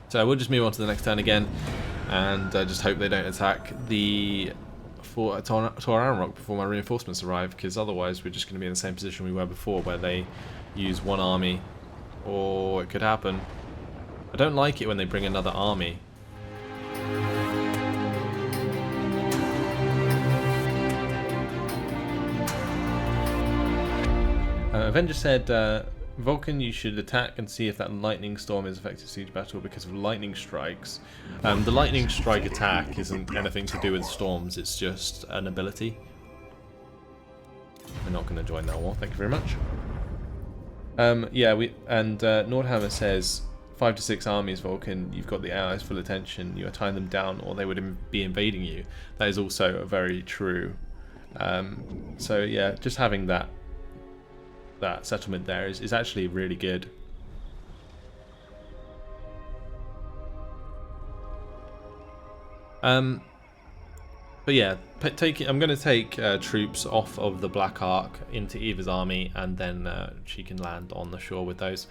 So we'll just move on to the next turn again, and just hope they don't attack the Tor Rock before my reinforcements arrive, because otherwise we're just going to be in the same position we were before, where they use one army, or it could happen. I don't like it when they bring another army. Avenger said, Vulcan, you should attack and see if that lightning storm is effective siege battle because of lightning strikes. The lightning strike attack isn't anything to do with storms, it's just an ability. We're not going to join that war, thank you very much. Nordhammer says 5 to 6 armies, Vulcan, you've got the allies full attention, you are tying them down or they would be invading you. That is also very true. So yeah, just having that settlement there is actually really good. But yeah, I'm going to take troops off of the Black Ark into Eva's army, and then she can land on the shore with those,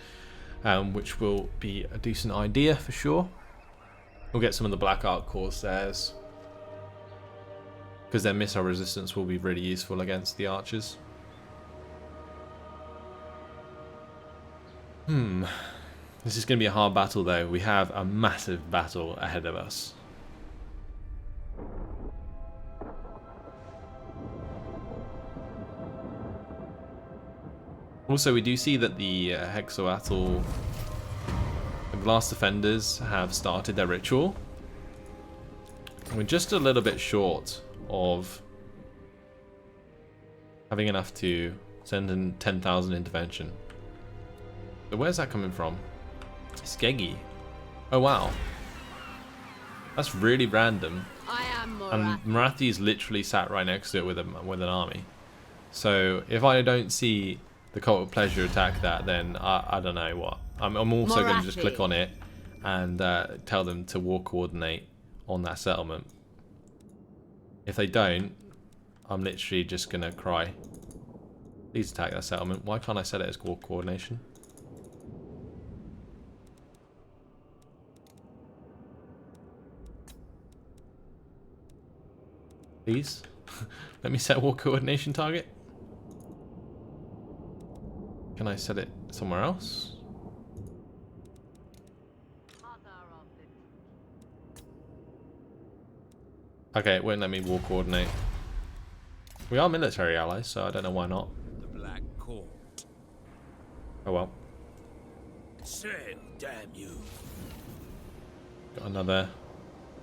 which will be a decent idea for sure. We'll get some of the Black Ark Corsairs, because their missile resistance will be really useful against the archers. This is going to be a hard battle though. We have a massive battle ahead of us. Also, we do see that the Hexoatl Glass Defenders have started their ritual. We're just a little bit short of having enough to send in 10,000 intervention. So where's that coming from? Skeggy. Oh wow. That's really random. And Marathi's literally sat right next to it with an army. So if I don't see the Cult of Pleasure attack that, then I don't know what. I'm also going to just click on it and tell them to war coordinate on that settlement. If they don't, I'm literally just going to cry. Please attack that settlement. Why can't I set it as war coordination? Please, let me set war coordination target. Can I set it somewhere else? Okay, it won't let me war coordinate. We are military allies, so I don't know why not. The Black Court. Oh well. Send, damn you. Got another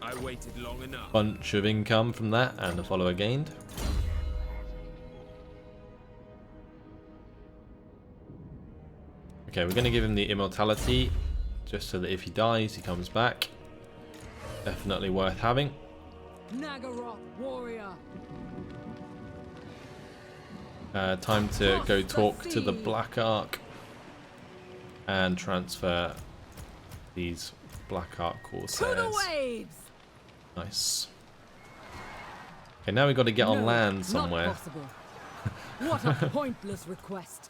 I waited long enough. bunch of income from that, and a follower gained. Okay, we're going to give him the immortality, just so that if he dies, he comes back. Definitely worth having. Nagaroth warrior. Time to go talk to the Black Ark and transfer these Black Ark Corsairs. Nice. Okay, now we've got to get on land somewhere. What a pointless request.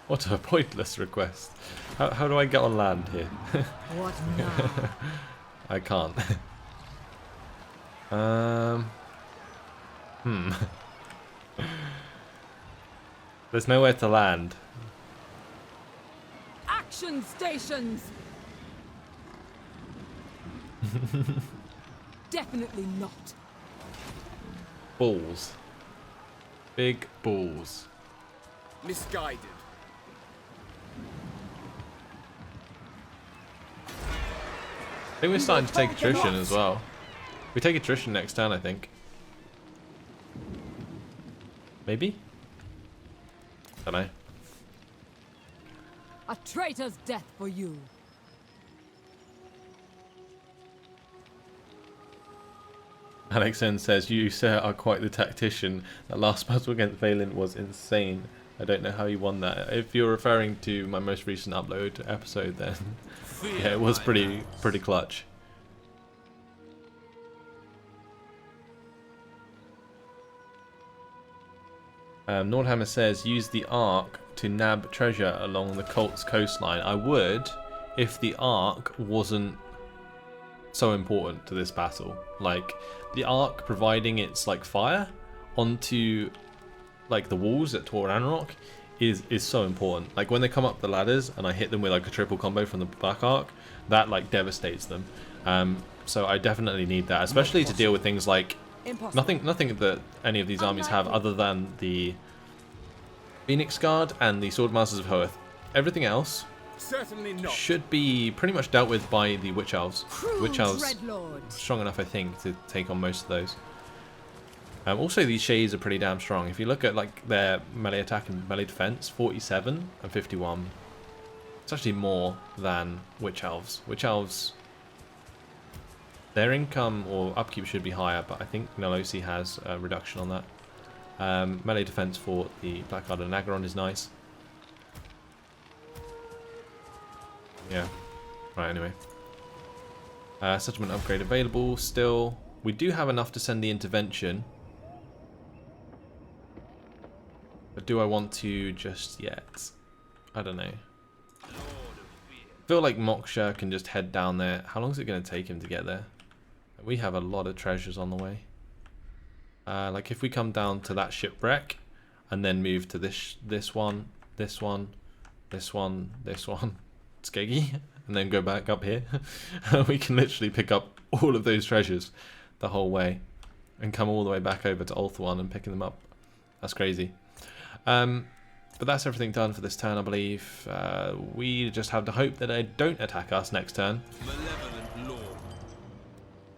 What a pointless request. How do I get on land here? What now? I can't. There's nowhere to land. Action stations. Definitely not. Balls. Big balls. Misguided. I think we're starting to take attrition as well. We take attrition next turn, I think. Maybe? Don't know. A traitor's death for you. Alexen says, you, sir, are quite the tactician. That last battle against Valen was insane. I don't know how you won that. If you're referring to my most recent upload episode, then yeah, it was pretty clutch. Nordhammer says, use the Ark to nab treasure along the Colt's coastline. I would, if the Ark wasn't so important to this battle. Like, the arc providing its like fire onto like the walls at Tor Ranrock is so important. Like when they come up the ladders and I hit them with like a triple combo from the black arc, that like devastates them. So I definitely need that, especially to deal with things like nothing that any of these armies have other than the Phoenix Guard and the Swordmasters of Hoeth. Everything else Certainly not. should be pretty much dealt with by the Witch Elves. Witch Elves Dreadlord. strong enough, I think, to take on most of those. Also, these shades are pretty damn strong. If you look at like their melee attack and melee defense, 47 and 51. It's actually more than Witch Elves. Witch Elves, their income or upkeep should be higher, but I think Nolosi has a reduction on that. Melee defense for the Blackguard and Nagaron is nice. Yeah. Right, anyway. Settlement upgrade available still. We do have enough to send the intervention. But do I want to just yet? I don't know. I feel like Moksha can just head down there. How long is it going to take him to get there? We have a lot of treasures on the way. Like if we come down to that shipwreck and then move to this one, this one, this one, this one, Skeggy, and then go back up here, we can literally pick up all of those treasures the whole way and come all the way back over to Ulthuan and picking them up. That's crazy. But that's everything done for this turn, I believe. We just have to hope that they don't attack us next turn. Malevolent Lord.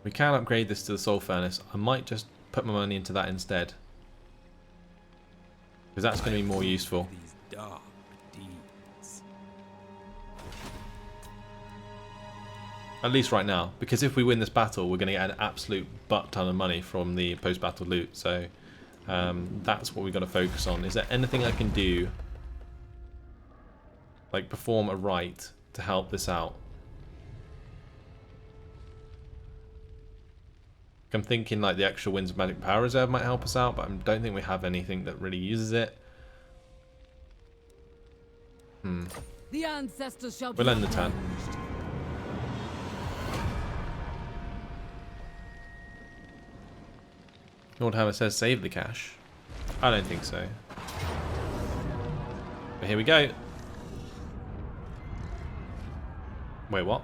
We can upgrade this to the Soul Furnace. I might just put my money into that instead, because that's going to be more useful. These dark deeds. At least right now, because if we win this battle, we're going to get an absolute butt ton of money from the post-battle loot. So that's what we've got to focus on. Is there anything I can do, like perform a rite to help this out? I'm thinking like the extra Winds of Magic Power Reserve might help us out, but I don't think we have anything that really uses it. The ancestors shall be We'll end the turn. avenged. Nordhammer says save the cash. I don't think so. But here we go. Wait, what?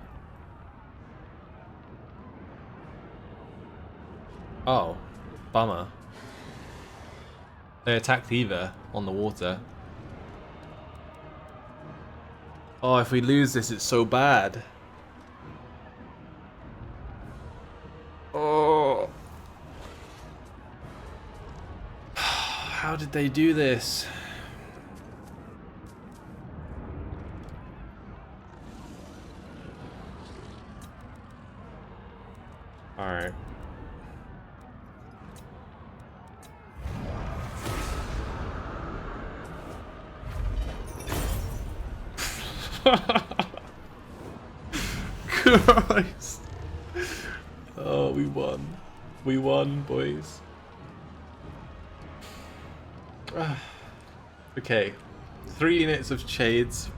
Oh, bummer. They attacked Eva on the water. Oh, if we lose this, it's so bad. Oh. How did they do this? Alright. Christ. Oh, we won. We won, boys. Okay. 3 units of shades.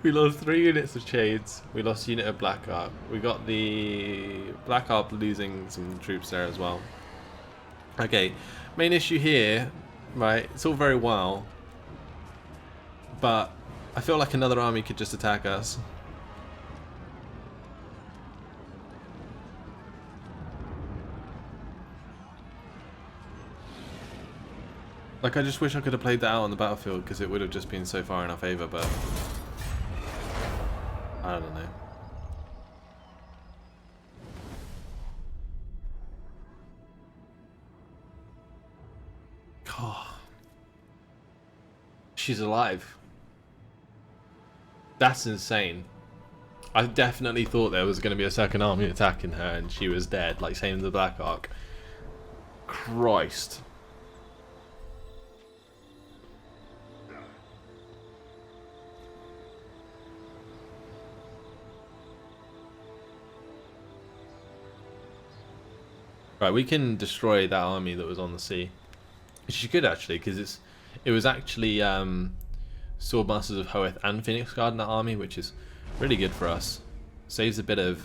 We lost 3 units of shades. We lost a unit of black arc. We got the black arc losing some troops there as well. Okay, main issue here, right? It's all very well, but I feel like another army could just attack us. Like, I just wish I could have played that out on the battlefield, because it would have just been so far in our favour, but I don't know. Oh. She's alive. That's insane. I definitely thought there was going to be a second army attacking her and she was dead, like same as the Black Ark. Christ. Right, we can destroy that army that was on the sea. Which is good actually, because it's It was actually Swordmasters of Hoeth and Phoenix Guard in that army, which is really good for us. Saves a bit of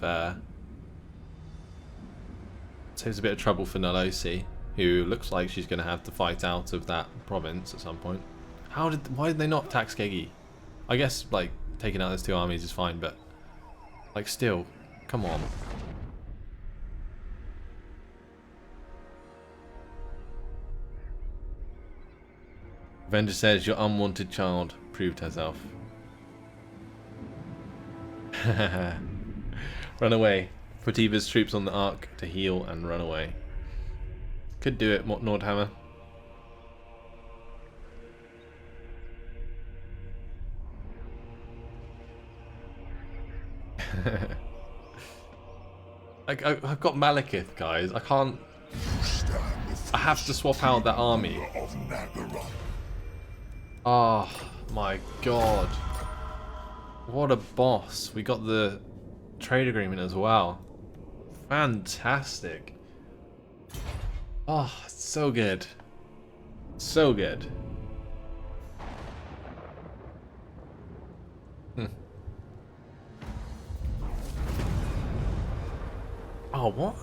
trouble for Nalosi, who looks like she's going to have to fight out of that province at some point. Why did they not attack Skeggi? I guess like taking out those two armies is fine, but like still, come on. Avenger says your unwanted child proved herself. Run away. Put Eva's troops on the arc to heal and run away. Could do it, Nordhammer. I've got Malekith, guys. I can't. I have to swap out that army. Oh my god. What a boss. We got the trade agreement as well. Fantastic. Oh, so good. So good. Oh, what?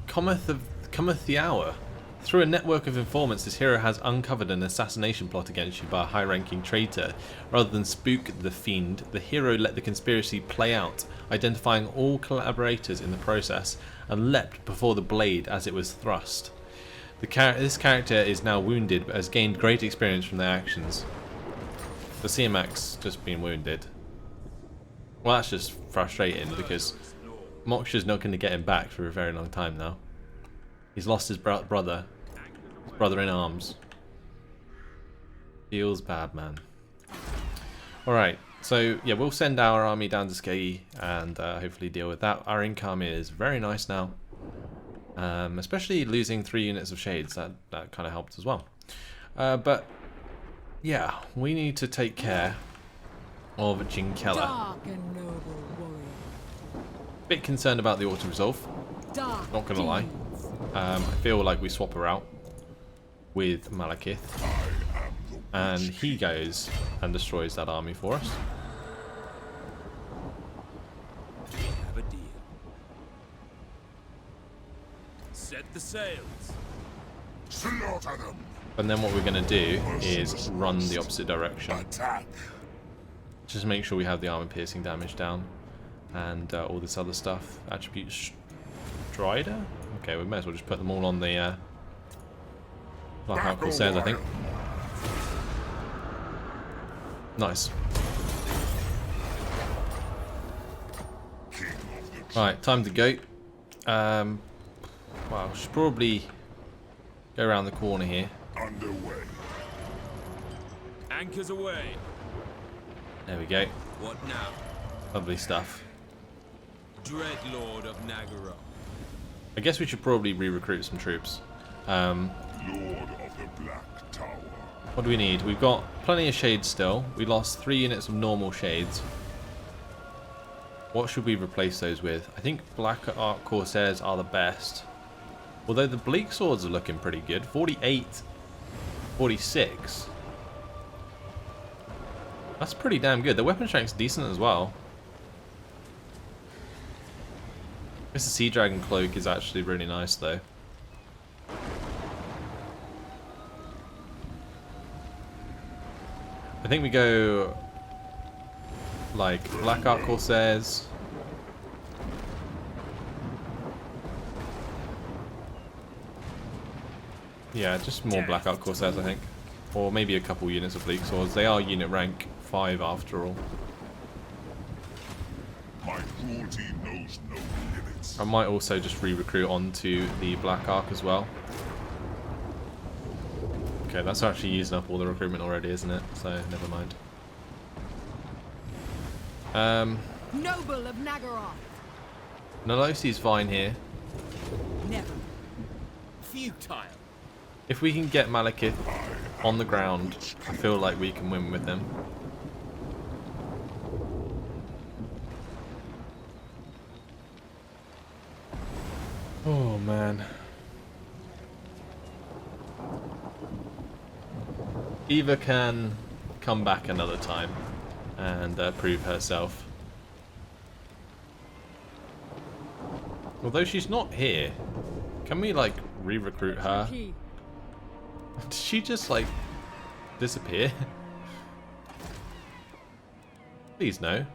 Cometh the hour. Through a network of informants, this hero has uncovered an assassination plot against you by a high-ranking traitor. Rather than spook the fiend, the hero let the conspiracy play out, identifying all collaborators in the process, and leapt before the blade as it was thrust. This character is now wounded, but has gained great experience from their actions. The CMX just been wounded. Well, that's just frustrating, because Moksha's not going to get him back for a very long time now. He's lost his brother in arms. Feels bad, man. Alright, so yeah, we'll send our army down to Skeggi and hopefully deal with that. Our income is very nice now. Especially losing 3 units of shades, that kind of helped as well. But yeah, we need to take care of Jinkella. Bit concerned about the auto resolve, not gonna lie. I feel like we swap her out with Malekith, and he goes and destroys that army for us. Have a deal. Set the sails. Slaughter them. And then what we're going to do is run the opposite direction. Attack. Just make sure we have the armor piercing damage down and all this other stuff. Attributes Strider? Okay, we may as well just put them all on the Black Corsairs, I think. Nice. Right, time to go. Well, should probably go around the corner here. Underway. Anchors away. There we go. What now? Lovely stuff. Dread Lord of Nagara. I guess we should probably re-recruit some troops. Lord of the Black Tower. What do we need? We've got plenty of shades still. We lost 3 units of normal shades. What should we replace those with? I think Black Arc Corsairs are the best. Although the Bleak Swords are looking pretty good. 48, 46. That's pretty damn good. The weapon strength's decent as well. I guess the Sea Dragon Cloak is actually really nice though. I think we go like Black Arc Corsairs. Yeah, just more Black Arc Corsairs, I think. Or maybe a couple units of Bleak Swords. They are unit rank 5 after all. My cruelty knows no limits. I might also just re-recruit onto the Black Arc as well. Okay, that's actually using up all the recruitment already, isn't it? So, never mind. Noble of Nagara. Nalosi's fine here. Never. Futile. If we can get Malekith on the ground, I feel like we can win with them. Oh man. Eva can come back another time and prove herself. Although she's not here, can we like re-recruit her? Key. Did she just like disappear? Please no.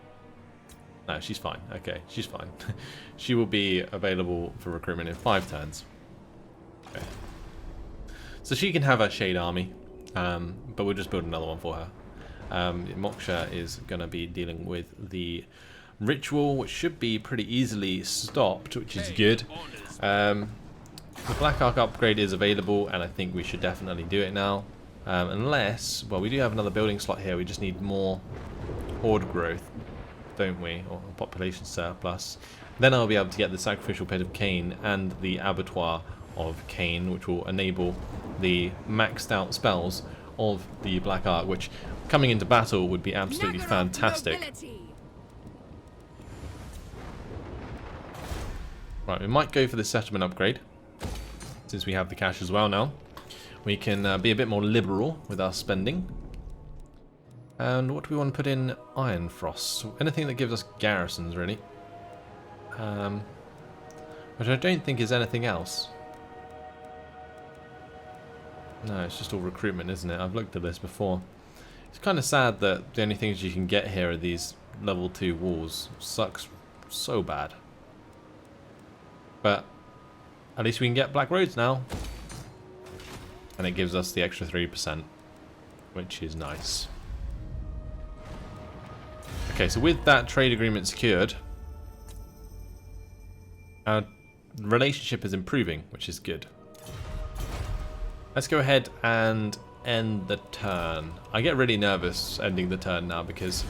No, she's fine. Okay, she's fine. She will be available for recruitment in 5 turns. Okay. So she can have her Shade Army, but we'll just build another one for her. Moksha is going to be dealing with the Ritual, which should be pretty easily stopped, which is good. The Black Ark upgrade is available, and I think we should definitely do it now. Unless, well, we do have another building slot here. We just need more horde growth, don't we? Or population surplus. Then I'll be able to get the Sacrificial Pit of Cain and the Abattoir of Cain, which will enable the maxed out spells of the Black Ark, which coming into battle would be absolutely fantastic. Right, we might go for the settlement upgrade, since we have the cash as well now. We can be a bit more liberal with our spending. And what do we want to put in? Iron Frost. Anything that gives us garrisons, really. Which I don't think is anything else. No, it's just all recruitment, isn't it? I've looked at this before. It's kind of sad that the only things you can get here are these level 2 walls. Sucks so bad. But at least we can get Black Roads now. And it gives us the extra 3%, which is nice. Okay, so with that trade agreement secured, our relationship is improving, which is good. Let's go ahead and end the turn. I get really nervous ending the turn now because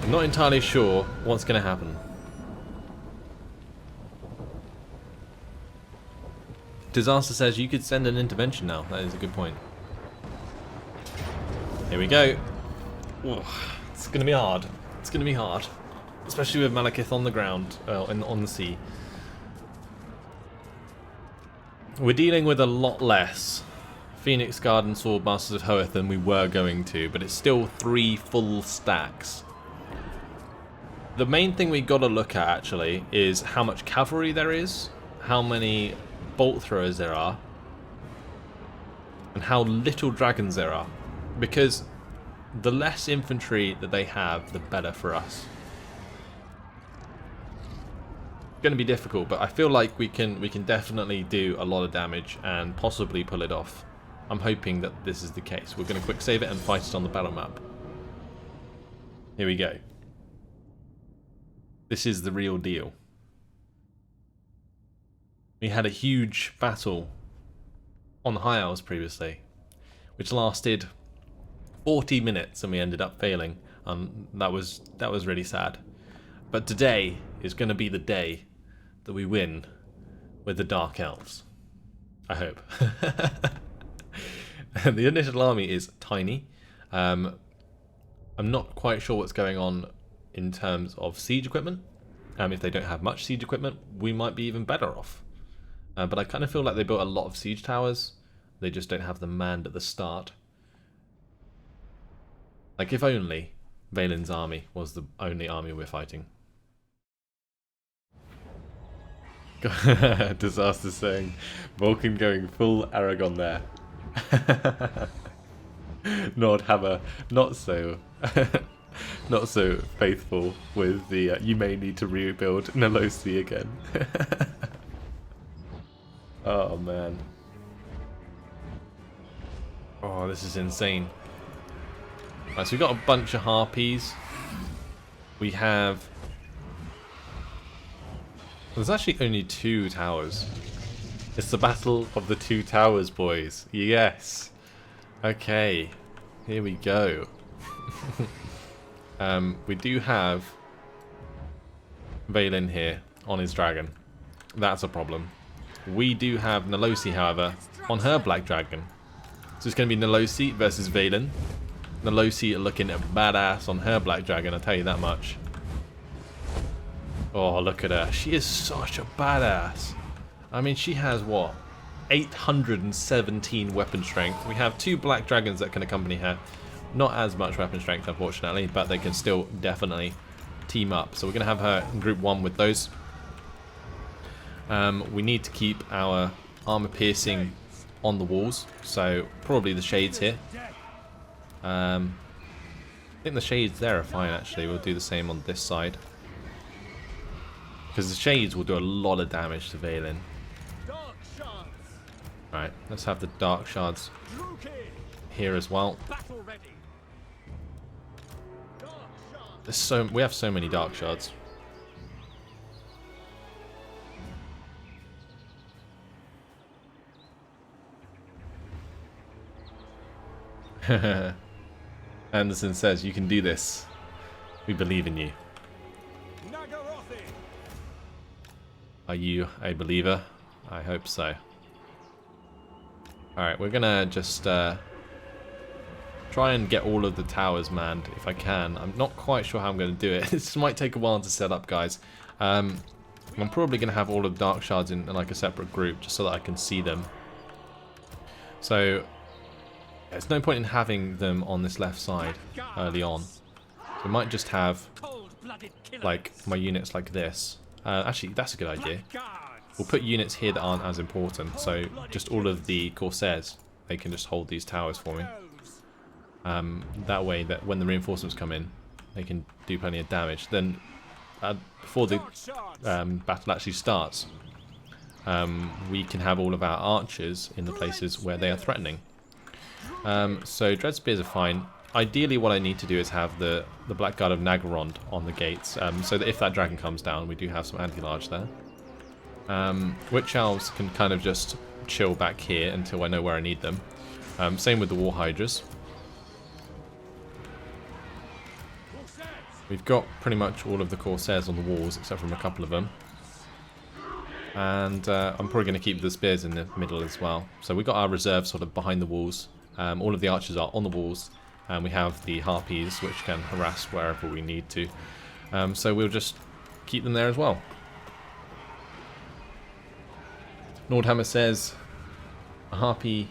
I'm not entirely sure what's going to happen. Disaster says you could send an intervention now. That is a good point. Here we go. Ooh, it's going to be hard. It's going to be hard. Especially with Malekith on the ground, on the sea. We're dealing with a lot less Phoenix Guard and Swordmasters of Hoeth than we were going to, but it's still 3 full stacks. The main thing we got to look at actually is how much cavalry there is, how many bolt throwers there are, and how little dragons there are, because the less infantry that they have, the better for us. It's going to be difficult, but I feel like we can definitely do a lot of damage and possibly pull it off. I'm hoping that this is the case. We're going to quick save it and fight it on the battle map. Here we go. This is the real deal. We had a huge battle on the High Isles previously, which lasted 40 minutes and we ended up failing. That was really sad. But today is going to be the day that we win with the Dark Elves. I hope. The initial army is tiny. I'm not quite sure what's going on in terms of siege equipment. If they don't have much siege equipment, we might be even better off. But I kind of feel like they built a lot of siege towers. They just don't have them manned at the start. Like, if only Valen's army was the only army we're fighting. Disaster saying, Vulcan going full Aragon there. Nord Hammer, not so faithful with the you may need to rebuild Nolosi again. Oh man. Oh, this is insane. Right, so we've got a bunch of harpies. We have... There's actually only 2 towers. It's the battle of the 2 towers, boys. Yes. Okay. Here we go. We do have Valen here on his dragon. That's a problem. We do have Nolosi, however, on her black dragon. So it's going to be Nolosi versus Valen. Nolosi looking badass on her black dragon, I'll tell you that much. Oh, look at her. She is such a badass. I mean, she has what? 817 weapon strength. We have 2 black dragons that can accompany her. Not as much weapon strength, unfortunately, but they can still definitely team up. So we're going to have her in group 1 with those. We need to keep our armor piercing on the walls, so probably the shades here. I think the shades there are fine, actually. We'll do the same on this side, because the shades will do a lot of damage to Valen. Right, let's have the dark shards here as well. We have so many dark shards. Anderson says, "You can do this. We believe in you." Are you a believer? I hope so. Alright, we're gonna just try and get all of the towers manned if I can. I'm not quite sure how I'm going to do it. This might take a while to set up, guys. I'm probably going to have all of the dark shards in like a separate group just so that I can see them. So there's no point in having them on this left side early on. We might just have like my units like this. Actually, that's a good idea. We'll put units here that aren't as important. So just all of the Corsairs, they can just hold these towers for me. That way that when the reinforcements come in, they can do plenty of damage. Then before the battle actually starts, we can have all of our archers in the places where they are threatening. So dread spears are fine. Ideally what I need to do is have the Blackguard of Nagorond on the gates, so that if that dragon comes down, we do have some anti-large there. Witch Elves can kind of just chill back here until I know where I need them. Same with the War Hydras. We've got pretty much all of the Corsairs on the walls, except from a couple of them. And I'm probably going to keep the spears in the middle as well. So we've got our reserve sort of behind the walls. All of the archers are on the walls. And we have the harpies, which can harass wherever we need to. So we'll just keep them there as well. Nordhammer says, a harpy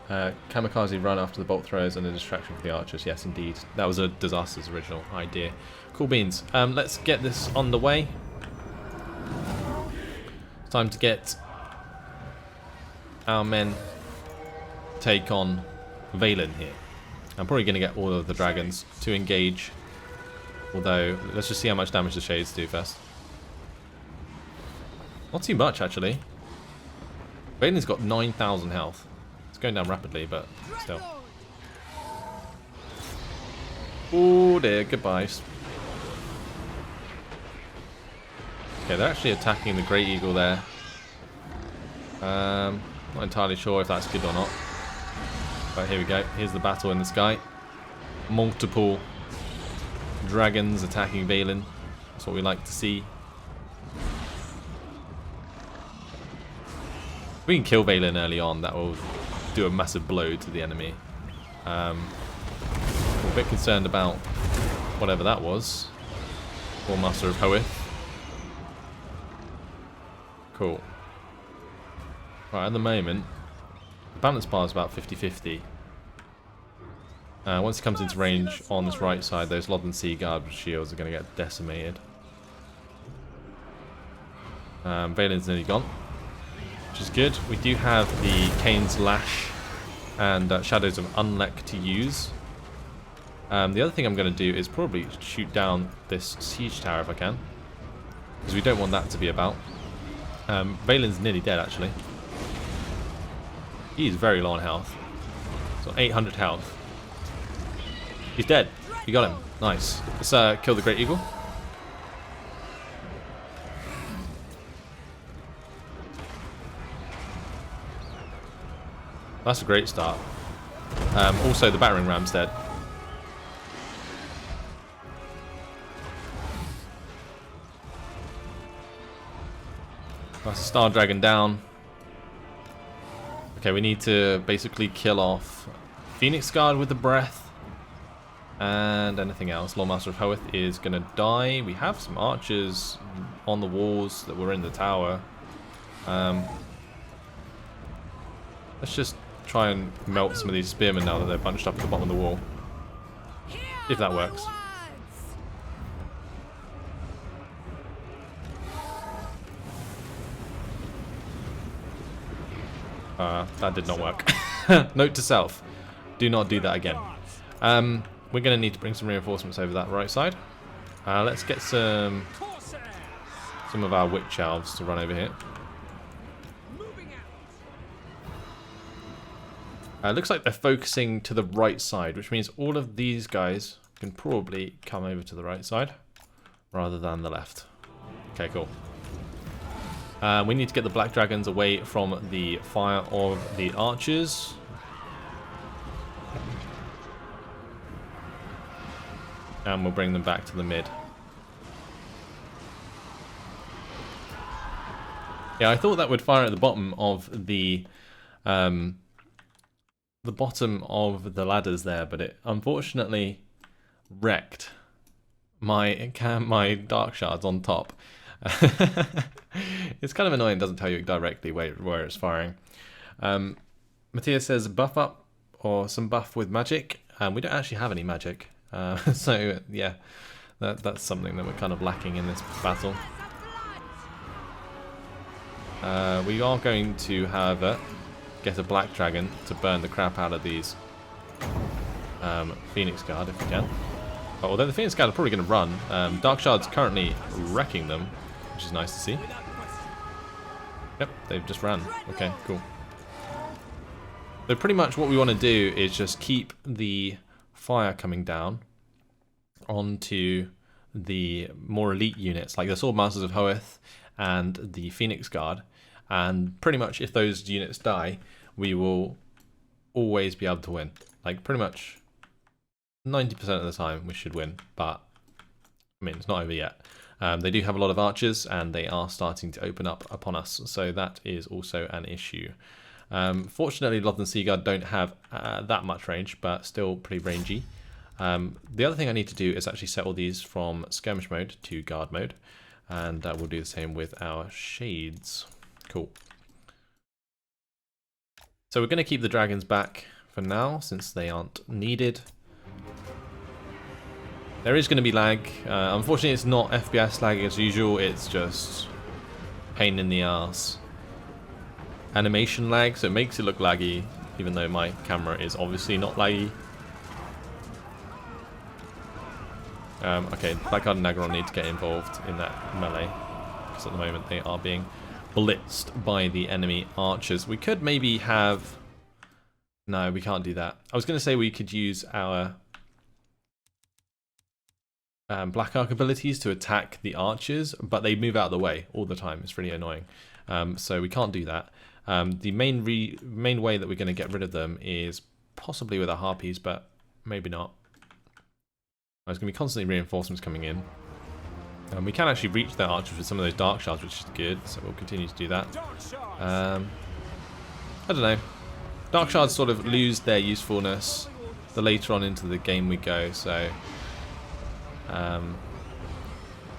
kamikaze run after the bolt throwers and a distraction for the archers. Yes, indeed. That was a Disaster's original idea. Cool beans. Let's get this on the way. It's time to get our men take on Valen here. I'm probably going to get all of the dragons to engage. Although, let's just see how much damage the shades do first. Not too much, actually. Valen's got 9,000 health. It's going down rapidly, but still. Oh dear, goodbyes. Okay, they're actually attacking the Great Eagle there. Not entirely sure if that's good or not. But here we go. Here's the battle in the sky. Multiple dragons attacking Valen. That's what we like to see. If we can kill Valen early on, that will do a massive blow to the enemy. We're a bit concerned about whatever that was. Master of Hoeth. Cool. Right, at the moment, the balance bar is about 50-50. Once it comes into range on this right side, those Lodden Sea Guard shields are going to get decimated. Valen's nearly gone, which is good. We do have the Kane's Lash and Shadows of Unlek to use. The other thing I'm going to do is probably shoot down this siege tower if I can, because we don't want that to be about. Valen's nearly dead, actually. He is very low on health. So 800 health. He's dead. You got him. Nice. Let's kill the Great Eagle. That's a great start. Also, the battering ram's dead. That's a Star Dragon down. Okay, we need to basically kill off Phoenix Guard with the breath. And anything else. Lordmaster of Hoeth is going to die. We have some archers on the walls that were in the tower. Let's just try and melt some of these spearmen now that they're bunched up at the bottom of the wall. If that works. That did not work. Note to self. Do not do that again. We're going to need to bring some reinforcements over that right side. Let's get some of our witch elves to run over here. Looks like they're focusing to the right side, which means all of these guys can probably come over to the right side rather than the left. Okay, cool. We need to get the black dragons away from the fire of the archers. And we'll bring them back to the mid. Yeah, I thought that would fire at the bottom of the bottom of the ladders there, but it unfortunately wrecked my dark shards on top. It's kind of annoying, it doesn't tell you directly where it's firing. Matthias says buff up or some buff with magic. We don't actually have any magic, so yeah, that's something that we're kind of lacking in this battle. We are going to, however, get a black dragon to burn the crap out of these Phoenix Guard if we can. Although the Phoenix Guard are probably going to run. Dark Shard's currently wrecking them, which is nice to see. Yep, they've just ran. Okay, cool. So pretty much what we want to do is just keep the fire coming down onto the more elite units, like the Swordmasters of Hoeth and the Phoenix Guard. And pretty much if those units die, we will always be able to win. Like pretty much 90% of the time we should win, but I mean, it's not over yet. They do have a lot of archers and they are starting to open up upon us, so that is also an issue. Fortunately, Lothern Seaguard don't have that much range, but still pretty rangy. The other thing I need to do is actually set all these from skirmish mode to guard mode, and we'll do the same with our shades. Cool. So we're going to keep the dragons back for now, since they aren't needed. There is going to be lag. Unfortunately, it's not FPS lag as usual. It's just pain in the ass animation lag, so it makes it look laggy, even though my camera is obviously not laggy. Okay, Blackguard and Nagaron need to get involved in that melee, because at the moment they are being blitzed by the enemy archers. We could maybe have... No, we can't do that. I was going to say we could use our Black Arc abilities to attack the archers, but they move out of the way all the time. It's really annoying. So we can't do that. The main way that we're going to get rid of them is possibly with our harpies, but maybe not. There's going to be constantly reinforcements coming in. We can actually reach their archers with some of those dark shards, which is good, so we'll continue to do that. I don't know. Dark shards sort of lose their usefulness the later on into the game we go, so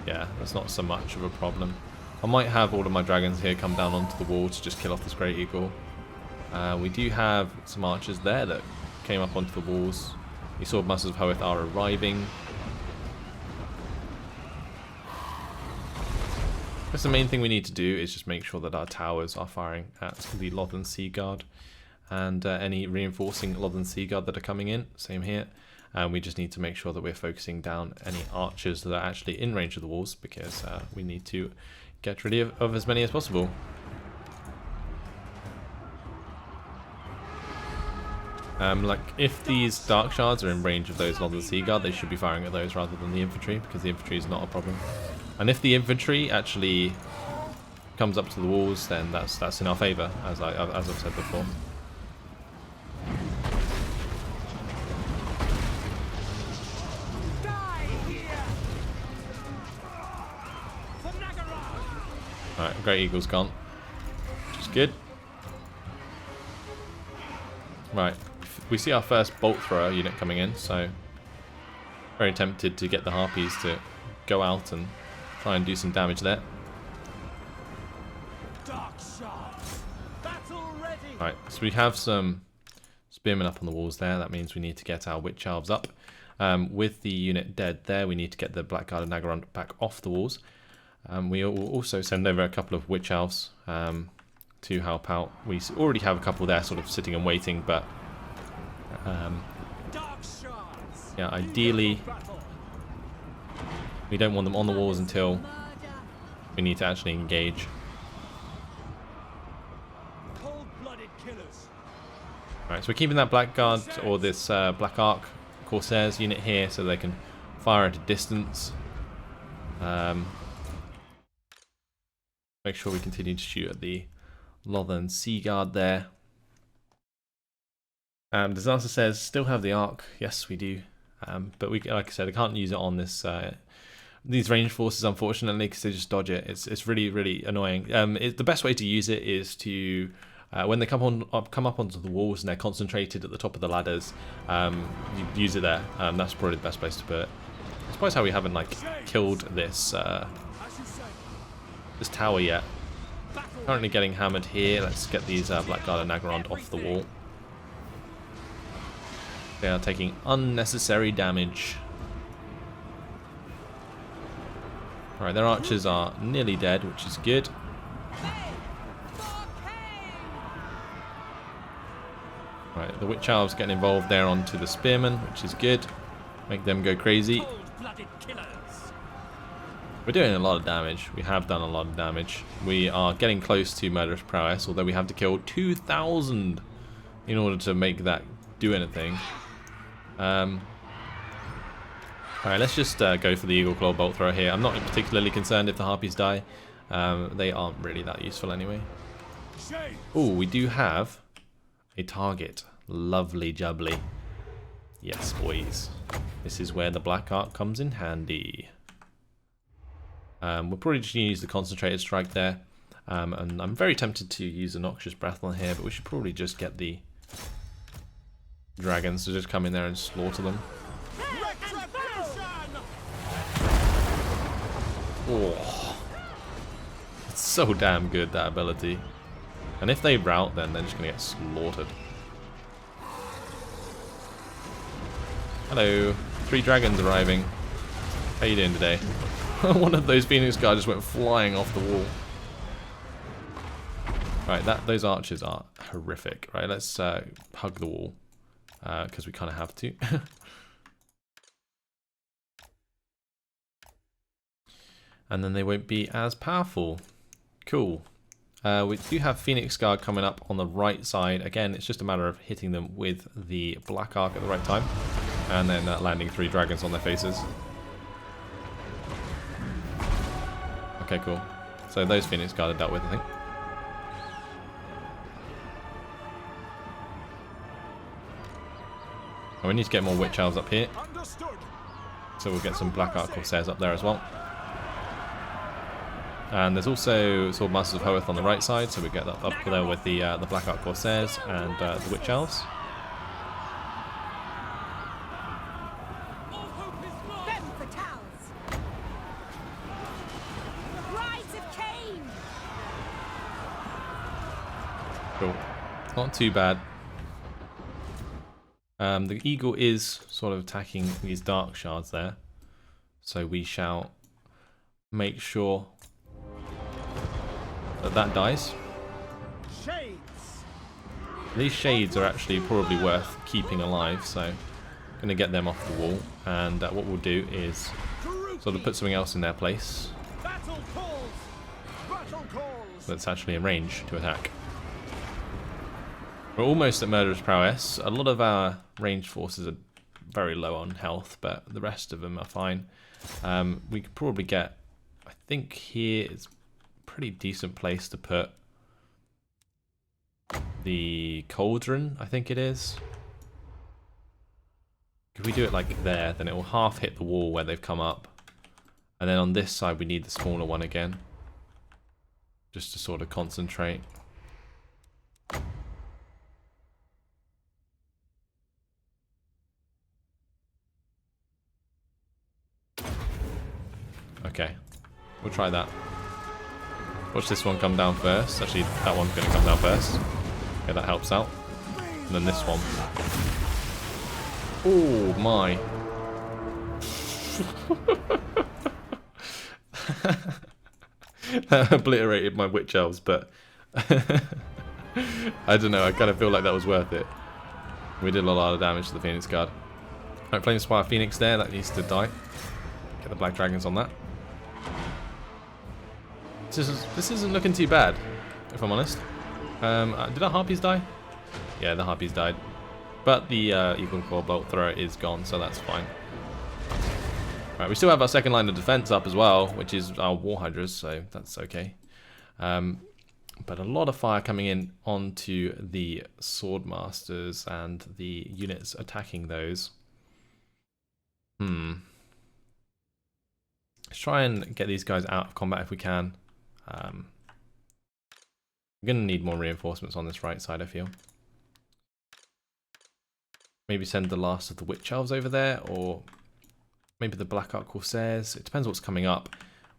yeah, that's not so much of a problem. I might have all of my dragons here come down onto the wall to just kill off this Great Eagle. We do have some archers there that came up onto the walls. The Swordmasters of Hoeth are arriving. That's the main thing we need to do, is just make sure that our towers are firing at the Lothern Seaguard and any reinforcing Lothern Seaguard that are coming in. Same here. We just need to make sure that we're focusing down any archers that are actually in range of the walls, because we need to get rid of as many as possible. Like if these Dark Shards are in range of those Lothern Seaguard, they should be firing at those rather than the infantry, because the infantry is not a problem. And if the infantry actually comes up to the walls, then that's in our favour, as I've said before. Alright, Great Eagle's gone, which is good. Right, we see our first bolt thrower unit coming in, so very tempted to get the harpies to go out and try and do some damage there. Dark shards, battle ready. Right, so we have some spearmen up on the walls there. That means we need to get our witch elves up. With the unit dead there, we need to get the Blackguard of Nagaron back off the walls. We will also send over a couple of witch elves to help out. We already have a couple there sort of sitting and waiting, but yeah, ideally we don't want them on the walls until we need to actually engage. Right, so we're keeping that Blackguard or this Black Ark Corsairs unit here so they can fire at a distance. Make sure we continue to shoot at the Lothern Sea Guard there. Disaster says, still have the Ark. Yes, we do. But we, like I said, I can't use it on this these ranged forces, unfortunately, because they just dodge it. It's really, really annoying. The best way to use it is to when they come up onto the walls and they're concentrated at the top of the ladders, you use it there. That's probably the best place to put it. I suppose how we haven't like killed this this tower yet. Currently getting hammered here. Let's get these Blackguard and Nagaron off the wall. They are taking unnecessary damage. Alright, their archers are nearly dead, which is good. Right, the witch elves getting involved there onto the spearmen, which is good. Make them go crazy. We're doing a lot of damage. We have done a lot of damage. We are getting close to murderous prowess, although we have to kill 2,000 in order to make that do anything. Alright, let's just go for the Eagle Claw Bolt Thrower here. I'm not particularly concerned if the Harpies die. They aren't really that useful anyway. Oh, we do have a target. Lovely jubbly. Yes, boys. This is where the Black Ark comes in handy. We're probably just going to use the Concentrated Strike there. And I'm very tempted to use a Noxious Breath on here, but we should probably just get the dragons to just come in there and slaughter them. Oh, it's so damn good, that ability. And if they rout, then they're just going to get slaughtered. Hello, 3 dragons arriving. How you doing today? One of those Phoenix guys just went flying off the wall. Right, those archers are horrific. Right, let's hug the wall because we kind of have to. And then they won't be as powerful. Cool. We do have Phoenix Guard coming up on the right side. Again, it's just a matter of hitting them with the Black Ark at the right time. And then landing 3 dragons on their faces. Okay, cool. So those Phoenix Guard are dealt with, I think. And we need to get more Witch Elves up here. So we'll get some Black Ark Corsairs up there as well. And there's also Swordmasters of Hoeth on the right side, so we get that up there with the Black Ark Corsairs and the Witch Elves. Cool. Not too bad. The eagle is sort of attacking these dark shards there, so we shall make sure that dies. Shades. These shades are actually probably worth keeping alive, so I'm going to get them off the wall, and what we'll do is sort of put something else in their place that's actually in range to attack. We're almost at Murderous Prowess. A lot of our ranged forces are very low on health, but the rest of them are fine. We could probably get, I think here is a pretty decent place to put the cauldron, I think it is. If we do it like there, then it will half hit the wall where they've come up. And then on this side we need the smaller one again, just to sort of concentrate. Okay, we'll try that. Watch this one come down first. Actually, that one's going to come down first. Okay, that helps out. And then this one. Oh my. That obliterated my witch elves, but I don't know, I kind of feel like that was worth it. We did a lot of damage to the Phoenix Guard. Right, Flamespire Phoenix there, that needs to die. Get the Black Dragons on that. This isn't looking too bad, if I'm honest. Did our Harpies die? Yeah, the Harpies died. But the Eagle Claw Bolt Thrower is gone, so that's fine. Right, we still have our second line of defense up as well, which is our War Hydras, so that's okay. But a lot of fire coming in onto the Swordmasters and the units attacking those. Let's try and get these guys out of combat if we can. We're going to need more reinforcements on this right side, I feel. Maybe send the last of the Witch Elves over there, or maybe the Black Ark Corsairs. It depends what's coming up.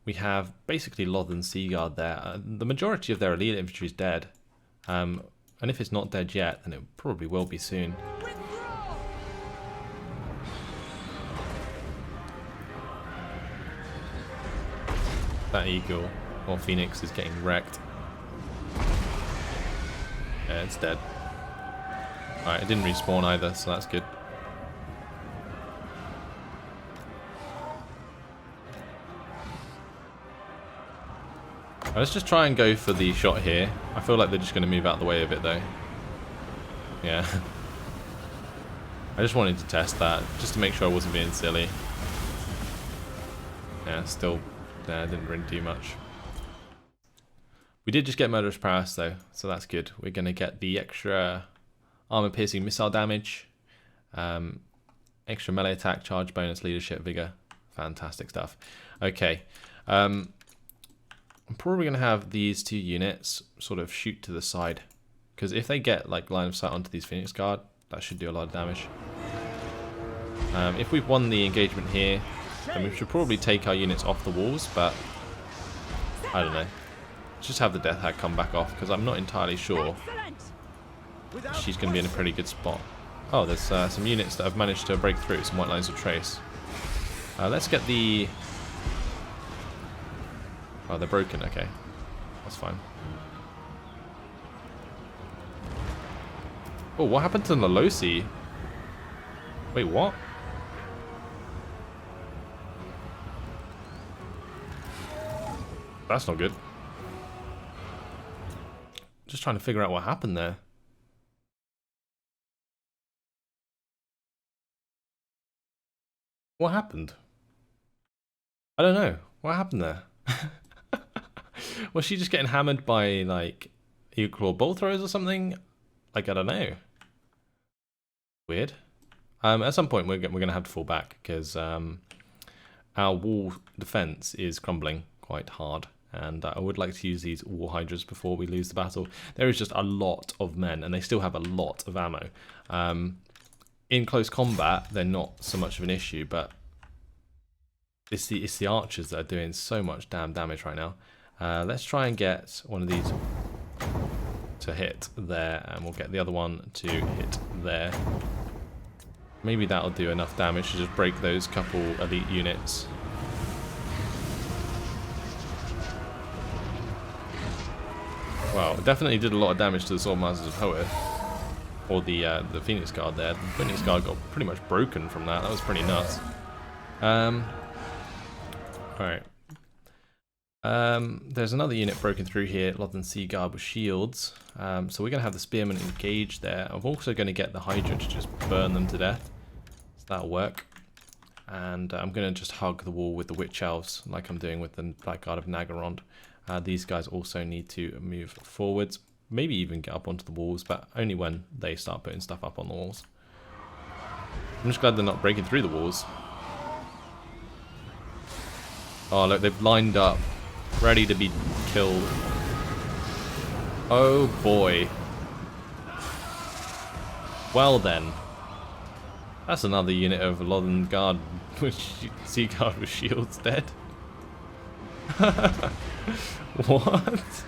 We have basically Lothern Seaguard there. The majority of their elite infantry is dead. And if it's not dead yet, then it probably will be soon. That Eagle, or Phoenix, is getting wrecked. Yeah, it's dead. Alright, it didn't respawn either, so that's good. Right, let's just try and go for the shot here. I feel like they're just going to move out the way of it though. Yeah. I just wanted to test that, just to make sure I wasn't being silly. Yeah, still, didn't really do much. We did just get Murderous Prowess though, so that's good. We're going to get the extra armor-piercing missile damage, extra melee attack, charge bonus, leadership, vigor. Fantastic stuff. Okay. I'm probably going to have these two units sort of shoot to the side, because if they get like line of sight onto these Phoenix Guard, that should do a lot of damage. If we've won the engagement here, then we should probably take our units off the walls, but I don't know. Just have the Death Hag come back off, because I'm not entirely sure she's going to be in a pretty good spot. Oh, there's some units that have managed to break through, some white lines of trace. Let's get the... Oh, they're broken, okay. That's fine. Oh, what happened to Nalosi? Wait, what? That's not good. Just trying to figure out what happened there. What happened? I don't know. What happened there? Was she just getting hammered by, like, Eagle Claw Bolt Throwers or something? Like, I don't know. Weird. At some point, we're going to have to fall back, because our wall defense is crumbling quite hard. And I would like to use these War Hydras before we lose the battle. There is just a lot of men, and they still have a lot of ammo. In close combat, they're not so much of an issue, but it's the archers that are doing so much damn damage right now. Let's try and get one of these to hit there, and we'll get the other one to hit there. Maybe that'll do enough damage to just break those couple elite units. Wow, it definitely did a lot of damage to the Swordmasters of Hoeth. Or the Phoenix Guard there. The Phoenix Guard got pretty much broken from that. That was pretty nuts. Alright. There's another unit broken through here, Lothern Seaguard with shields. So we're going to have the Spearmen engage there. I'm also going to get the Hydra to just burn them to death. So that'll work. And I'm going to just hug the wall with the Witch Elves, like I'm doing with the Black Guard of Nagorond. These guys also need to move forwards, maybe even get up onto the walls, but only when they start putting stuff up on the walls. I'm just glad they're not breaking through the walls. Oh, look, they've lined up, ready to be killed. Oh boy. Well then. That's another unit of Lothern Guard with Sea Guard with shields dead. What?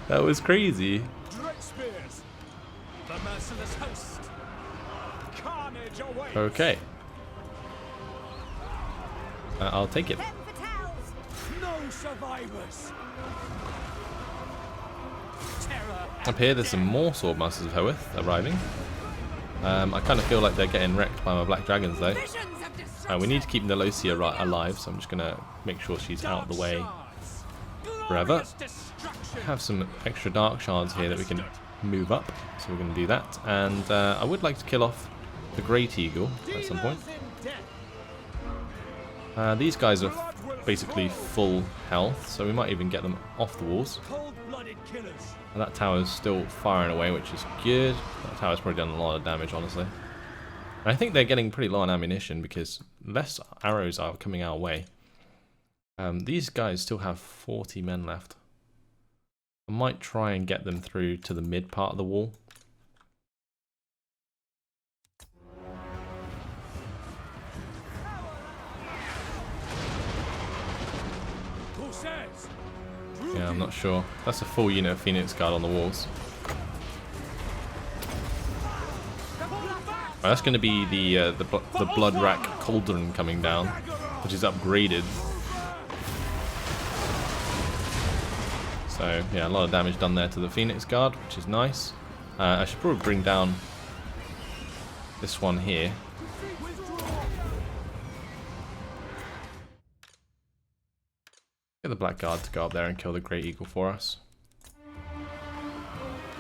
That was crazy. merciless host. Carnage awaits. Okay. I'll take it. Ten fatales. No survivors. Terror. Up here, there's some more Swordmasters of Hoeth arriving. I kind of feel like they're getting wrecked by my Black Dragons, though. Visions of destruction. We need to keep Nolosia alive, so I'm just going to make sure she's out of the way forever. Have some extra Dark Shards here that we can move up, so we're going to do that. And I would like to kill off the Great Eagle at some point. These guys are basically full health, so we might even get them off the walls. Cold-blooded killers. And that tower's still firing away, which is good. That tower's probably done a lot of damage, honestly. And I think they're getting pretty low on ammunition because less arrows are coming our way. These guys still have 40 men left. I might try and get them through to the mid part of the wall. Yeah, I'm not sure. That's a full unit of Phoenix Guard on the walls. Right, that's going to be the Blood Rack Cauldron coming down, which is upgraded. So yeah, a lot of damage done there to the Phoenix Guard, which is nice. I should probably bring down this one here. Get the Black Guard to go up there and kill the Great Eagle for us.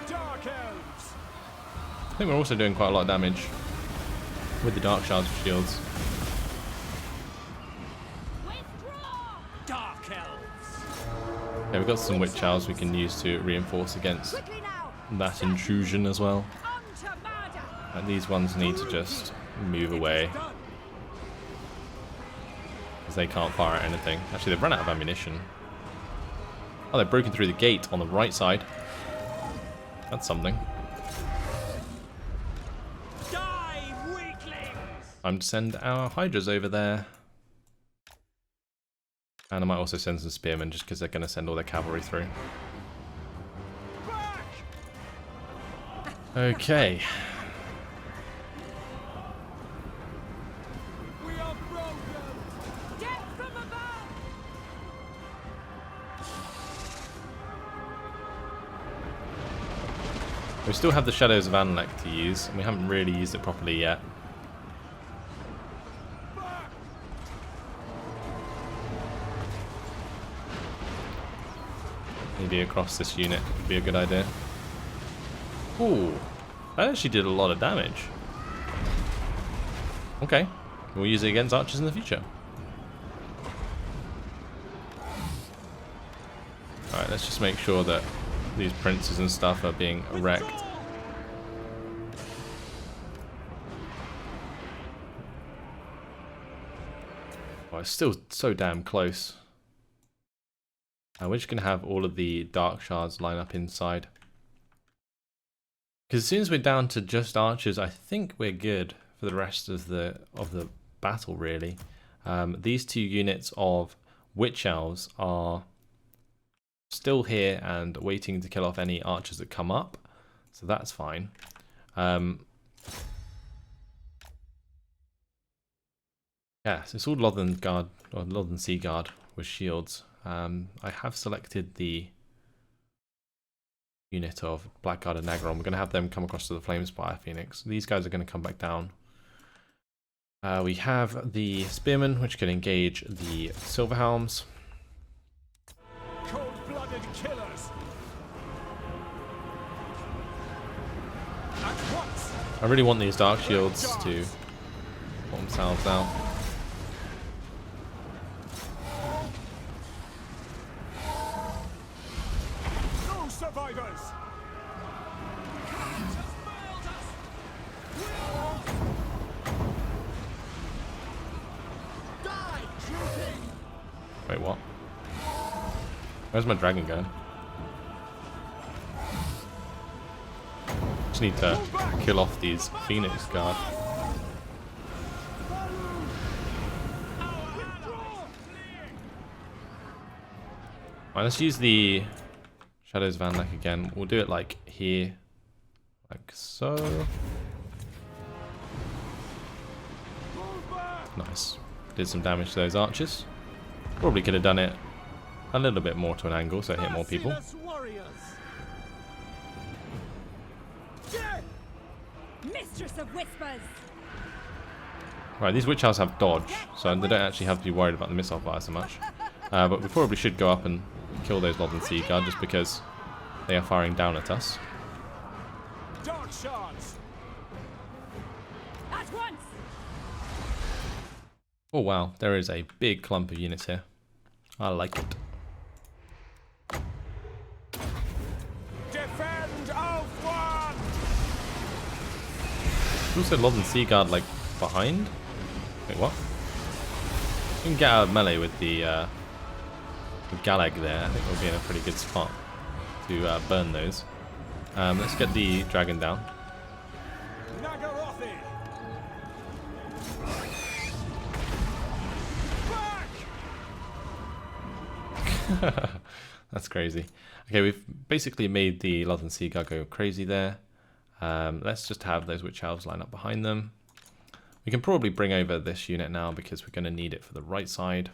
Dark Elves. I think we're also doing quite a lot of damage with the Dark Shards shields. Dark Elves. Yeah, we've got some Witch Owls we can use to reinforce against Quickly now. that intrusion as well. On to murder. And these ones need to just move away, because they can't fire at anything. Actually, they've run out of ammunition. Oh, they've broken through the gate on the right side. That's something. Die, weaklings. Time to send our Hydras over there. And I might also send some Spearmen, just because they're going to send all their cavalry through. Back. Okay. We are broken. Death from above. We still have the Shadows of Anlek to use, and we haven't really used it properly yet. Maybe across this unit would be a good idea. Ooh, that actually did a lot of damage. Okay, we'll use it against archers in the future. Alright, let's just make sure that these princes and stuff are being wrecked. Oh, it's still so damn close. We're just going to have all of the Dark Shards line up inside. Because as soon as we're down to just archers, I think we're good for the rest of the battle, really. These two units of Witch Elves are still here and waiting to kill off any archers that come up. So that's fine. Yeah, so it's all Lothern Guard, or Lothern Sea Guard with shields. I have selected the unit of Blackguard and Nagaron. We're going to have them come across to the Flamespire Phoenix. These guys are going to come back down. We have the Spearmen, which can engage the Silverhelms. Cold-blooded killers. At once. I really want these Dark Shields to put themselves out. No survivors. Die, trooping. Wait, what? Where's my dragon going? Just need to kill off these Phoenix Guard. Right, let's use the Shadows of Anlek again. We'll do it like here. Like so. Move back! Nice. Did some damage to those archers. Probably could have done it a little bit more to an angle so it hit more people. Merciless warriors! Mistress of Whispers! Right, these witch elves have dodge, so they don't actually have to be worried about the missile fire so much. But we probably should go up and kill those Lothern Sea Guard just because they are firing down at us. Dark shards! At once! Oh wow, there is a big clump of units here. I like it. Defend of one! There's also Lothern Sea Guard like behind. Wait, what? You can get out of melee with the Galag there. I think we'll be in a pretty good spot to burn those. Let's get the dragon down. Nagarothi! Back! That's crazy. Okay, we've basically made the Lothern Sea Guard go crazy there. Let's just have those witch elves line up behind them. We can probably bring over this unit now because we're going to need it for the right side.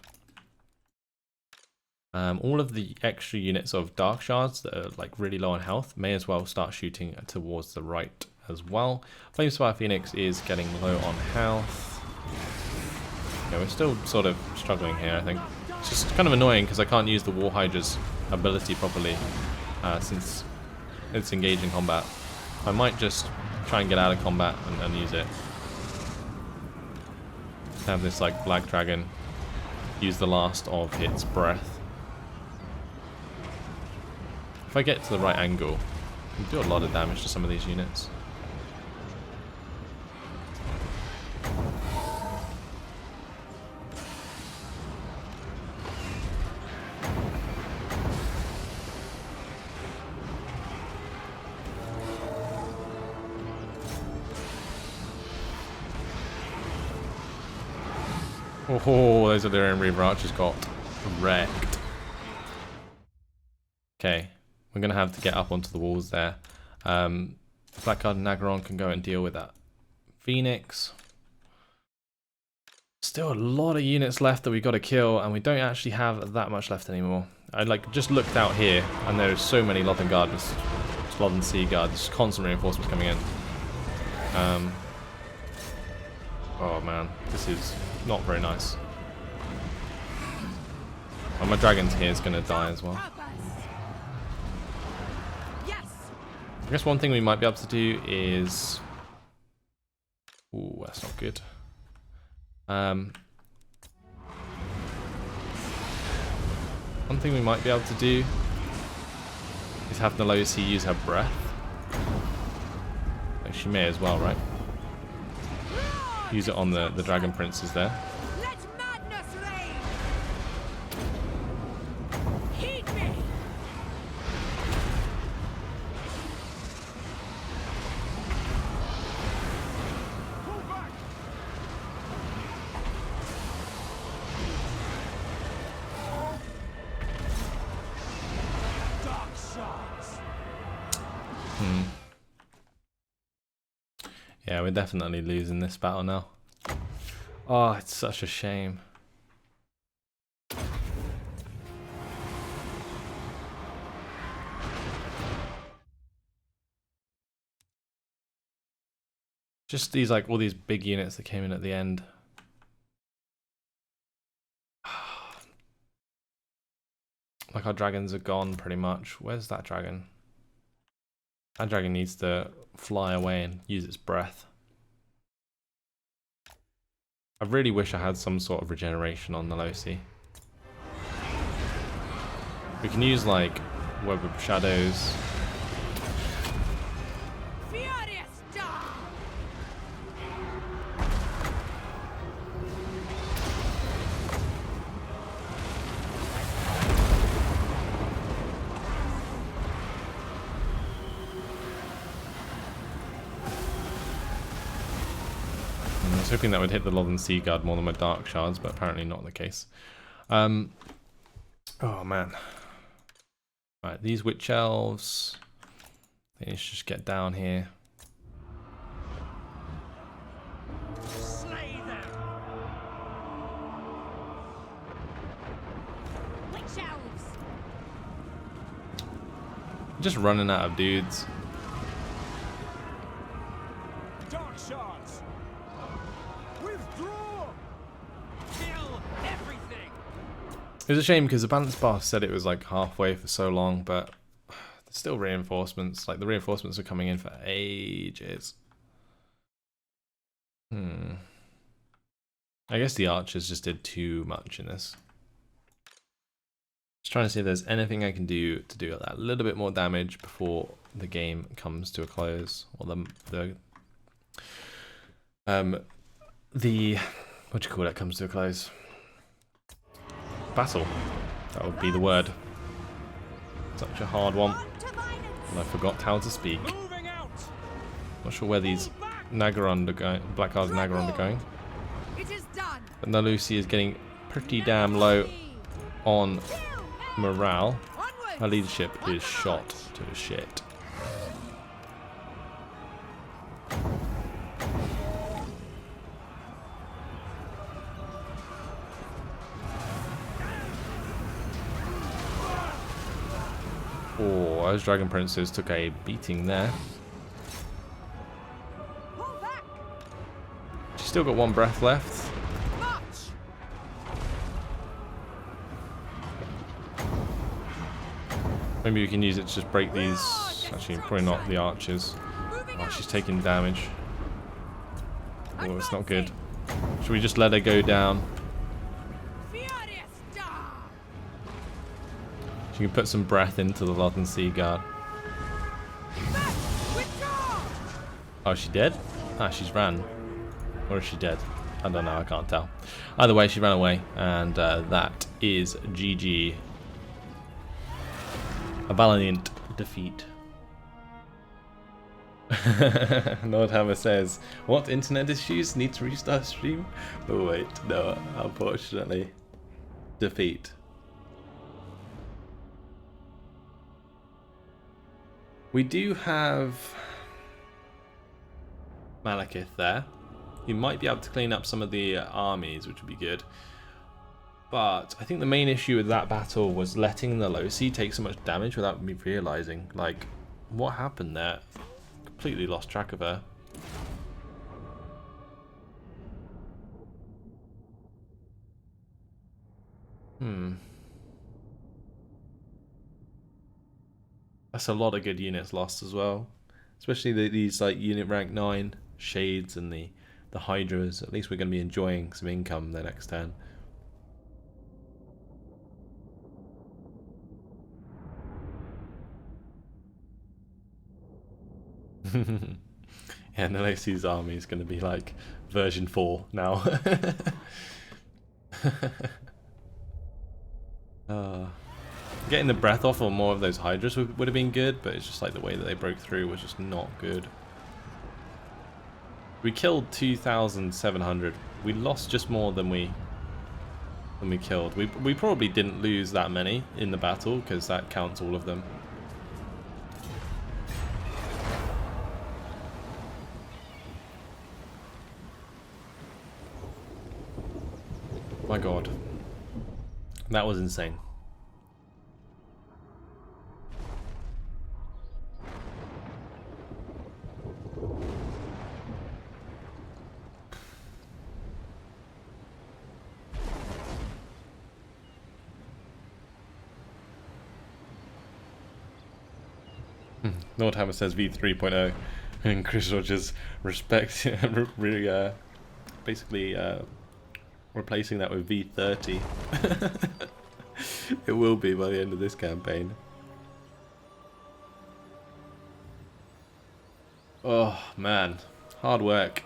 All of the extra units of Dark Shards that are like really low on health may as well start shooting towards the right as well. Flamespire Phoenix is getting low on health. Yeah, we're still sort of struggling here, I think. It's just kind of annoying because I can't use the War Hydra's ability properly since it's engaging combat. I might just try and get out of combat and use it. Have this like black dragon use the last of its breath. If I get to the right angle, I can do a lot of damage to some of these units. Oh, those Illyrian Reaver archers got wrecked. Okay, we're going to have to get up onto the walls there. Blackguard and Nagaron can go and deal with that Phoenix. Still a lot of units left that we got to kill, and we don't actually have that much left anymore. I like just looked out here, and there's so many Lothern Guards, Lothern Sea Guards, just constant reinforcements coming in. Oh man, this is not very nice. Oh, my dragon's here is going to die as well. Yes! I guess one thing we might be able to do is... Ooh, that's not good. One thing we might be able to do is have Nolosi use her breath. Like she may as well, right? Use it on the dragon princes there. Let madness reign! Heed me! Pull back! Dark shards! Yeah, we're definitely losing this battle now. Oh, it's such a shame. Just these, like, all these big units that came in at the end. Like, our dragons are gone, pretty much. Where's that dragon? That dragon needs to fly away and use its breath. I really wish I had some sort of regeneration on Nolosi. We can use, like, Web of Shadows. Furious dawn! I was hoping that would hit the Lothern Sea Guard more than my Dark Shards, but apparently not the case. Oh man. Right, these Witch Elves. They need to just get down here. Just running out of dudes. Dark shards. Withdraw. Kill everything. It was a shame because the balance boss said it was like halfway for so long, but there's still reinforcements. Like the reinforcements are coming in for ages. I guess the archers just did too much in this. Just trying to see if there's anything I can do to do that little bit more damage before the game comes to a close, or the what do you call it comes to a close? Battle. That would be the word. Such a hard one, and I forgot how to speak. Moving out. Not sure where these Nagaron are going. Blackguard Nagaron are going. It is done. But Nalusi is getting pretty damn low on morale. Her leadership is shot to shit. Oh, those Dragon Princes took a beating there. Pull back. She's still got one breath left. March. Maybe we can use it to just break these. Actually, probably not the archers. Oh, she's taking damage. Oh, it's not good. Should we just let her go down? Furious star. She can put some breath into the Lothern Sea Guard. Back. Withdraw. Oh, is she dead? Ah, she's ran. Or is she dead? I don't know, I can't tell. Either way, she ran away, and that is GG. A valiant defeat. Nordhammer says, what internet issues? Need to restart stream? Oh wait, no, unfortunately. Defeat. We do have Malekith there. You might be able to clean up some of the armies, which would be good. But I think the main issue with that battle was letting the Losi take so much damage without me realizing. Like, what happened there? Completely lost track of her. That's a lot of good units lost as well. Especially these like unit rank 9 shades and the hydras. At least we're going to be enjoying some income the next turn. Yeah, Nelosi's army is going to be like version 4 now. Getting the breath off on more of those hydras would have been good, but it's just like the way that they broke through was just not good. We killed 2,700. We lost just more than we killed. We probably didn't lose that many in the battle because that counts all of them. My god. That was insane. Nordhammer says V3.0 and Chris Rogers respect basically replacing that with V30. It will be by the end of this campaign. Oh man, hard work.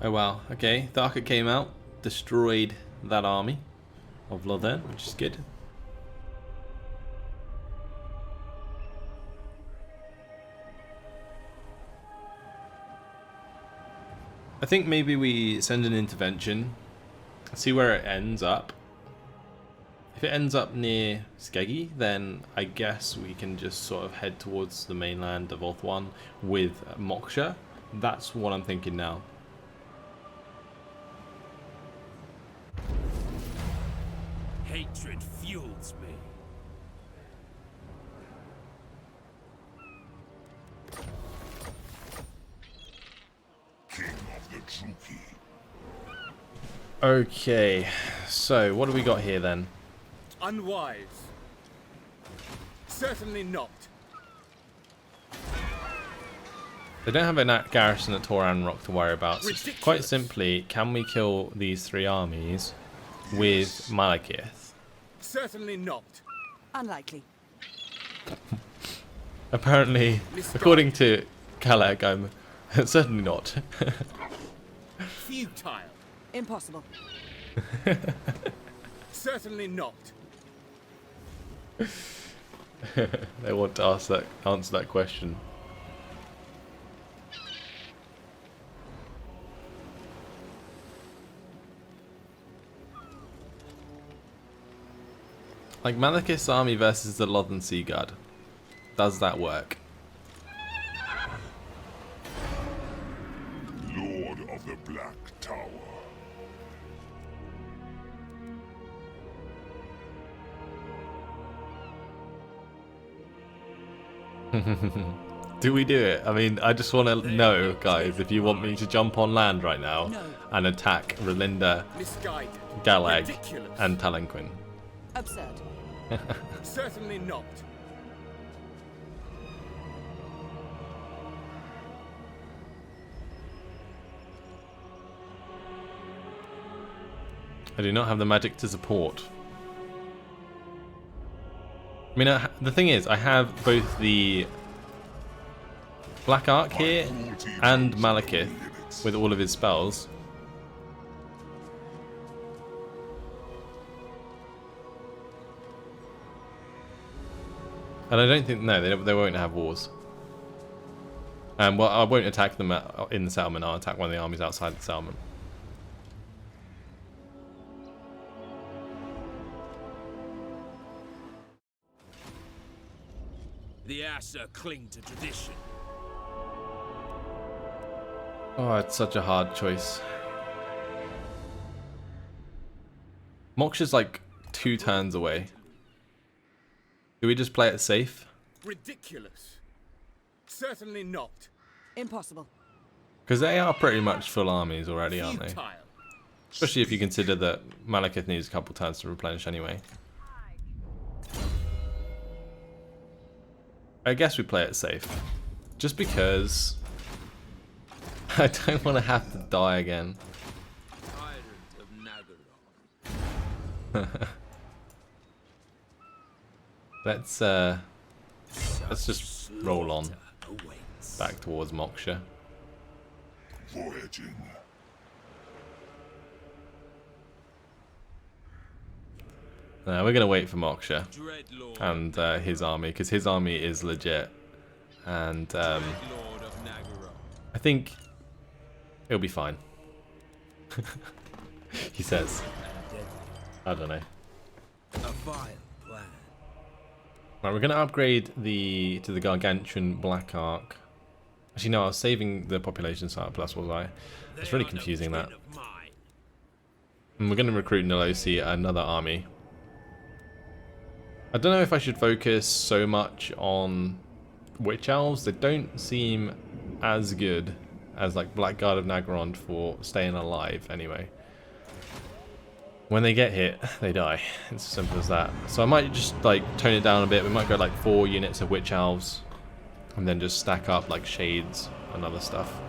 Oh wow, okay, the Arca came out, destroyed that army of Lothern, which is good. I think maybe we send an intervention, see where it ends up. If it ends up near Skeggy, then I guess we can just sort of head towards the mainland of Ulthuan with Moksha. That's what I'm thinking now. Hatred fuels me. King of the Truki. Okay, so what do we got here then? Unwise. Certainly not. They don't have a garrison at Toran Rock to worry about. So quite simply, can we kill these 3 armies with Malekith? Certainly not. Unlikely. Apparently, according to Kalek, I'm certainly not. Futile. Impossible. Certainly not. They want to answer that question. Like Malekith's army versus the Lothan Sea Guard. Does that work? Lord of the Black Tower. Do we do it? I mean, I just want to know, guys, if you want me to jump on land right now and attack Relinda, Misguided. Galag, Ridiculous. and Talanquin. Absurd. Certainly not. I do not have the magic to support. I mean, the thing is, I have both the Black Ark here and Malekith with all of his spells. And I don't think, no, they won't have wars. Well, I won't attack them in the settlement. I'll attack one of the armies outside the settlement. The Asa cling to tradition. Oh, it's such a hard choice. Moksha's like 2 turns away. Do we just play it safe? Ridiculous. Certainly not. Impossible. Because they are pretty much full armies already, aren't they? Futile. Especially if you consider that Malekith needs a couple turns to replenish anyway. I guess we play it safe. Just because I don't want to have to die again. Tyrant of Nagaron. Let's just roll on Awaits. back towards Moksha. Voyaging. We're gonna wait for Moksha Dreadlord. and his army, because his army is legit, and Dreadlord of Nagaron. I think it'll be fine. He says. I don't know. A vile plan. Right, we're gonna upgrade to the gargantuan Black Ark. Actually, no, I was saving the population surplus, was I? It's really confusing that. And we're gonna recruit Nilosi, another army. I don't know if I should focus so much on Witch Elves. They don't seem as good as like Blackguard of Nagaron for staying alive anyway. When they get hit, they die. It's as simple as that. So I might just like tone it down a bit. We might go like 4 units of Witch Elves and then just stack up like Shades and other stuff.